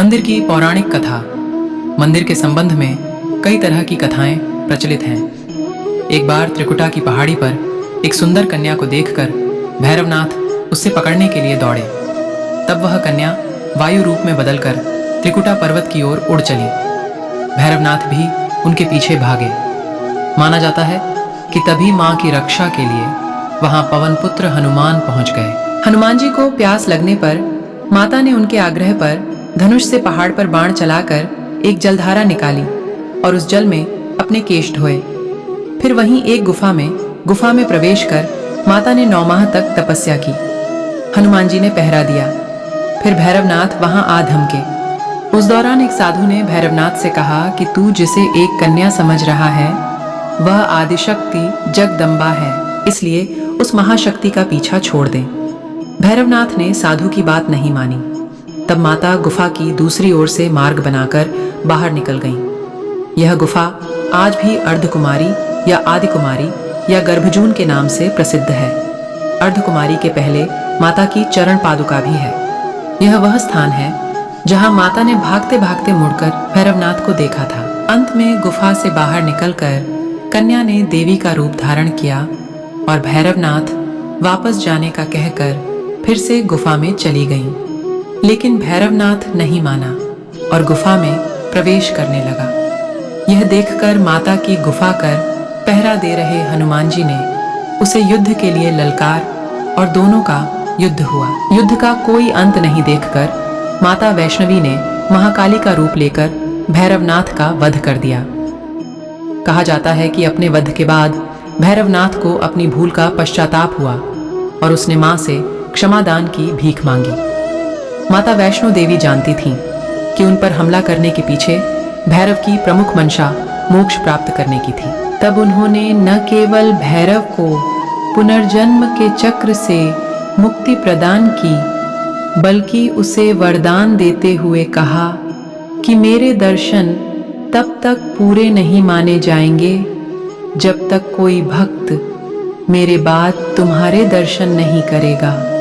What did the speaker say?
मंदिर की पौराणिक कथा। मंदिर के संबंध में कई तरह की कथाएं प्रचलित हैं। एक बार त्रिकुटा की पहाड़ी पर एक सुंदर कन्या को देखकर भैरवनाथ उससे पकड़ने के लिए दौड़े। तब वह कन्या वायु रूप में बदलकर त्रिकुटा पर्वत की ओर उड़ चली। भैरवनाथ भी उनके पीछे भागे। माना जाता है कि तभी मां की रक्षा के लिए वहां पवन पुत्र हनुमान पहुंच गए। हनुमान जी को प्यास लगने पर माता ने उनके आग्रह पर धनुष से पहाड़ पर बाण चलाकर एक जलधारा निकाली और उस जल में अपने केश धोए। फिर वहीं एक गुफा में प्रवेश कर माता ने 9 माह तक तपस्या की। हनुमान जी ने पहरा दिया। फिर भैरवनाथ वहां आ धमके। उस दौरान एक साधु ने भैरवनाथ से कहा कि तू जिसे एक कन्या समझ रहा है वह आदिशक्ति जगदम्बा है, इसलिए उस महाशक्ति का पीछा छोड़ दे। भैरवनाथ ने साधु की बात नहीं मानी। तब माता गुफा की दूसरी ओर से मार्ग बनाकर बाहर निकल गईं। यह गुफा आज भी अर्धकुमारी या आदिकुमारी या गर्भजून के नाम से प्रसिद्ध है। अर्धकुमारी के पहले माता की चरण पादुका भी है। यह वह स्थान है जहां माता ने भागते भागते मुड़कर भैरवनाथ को देखा था। अंत में गुफा से बाहर निकलकर कन्या ने देवी का रूप धारण किया और भैरवनाथ वापस जाने का कहकर फिर से गुफा में चली गईं। लेकिन भैरवनाथ नहीं माना और गुफा में प्रवेश करने लगा। यह देखकर माता की गुफा कर पहरा दे रहे हनुमान जी ने उसे युद्ध के लिए ललकार और दोनों का युद्ध हुआ। युद्ध का कोई अंत नहीं देखकर माता वैष्णवी ने महाकाली का रूप लेकर भैरवनाथ का वध कर दिया। कहा जाता है कि अपने वध के बाद भैरवनाथ को अपनी भूल का पश्चाताप हुआ और उसने मां से क्षमादान की भीख मांगी। माता वैष्णो देवी जानती थीं कि उन पर हमला करने के पीछे भैरव की प्रमुख मंशा मोक्ष प्राप्त करने की थी। तब उन्होंने न केवल भैरव को पुनर्जन्म के चक्र से मुक्ति प्रदान की, बल्कि उसे वरदान देते हुए कहा कि मेरे दर्शन तब तक पूरे नहीं माने जाएंगे जब तक कोई भक्त मेरे बाद तुम्हारे दर्शन नहीं करेगा।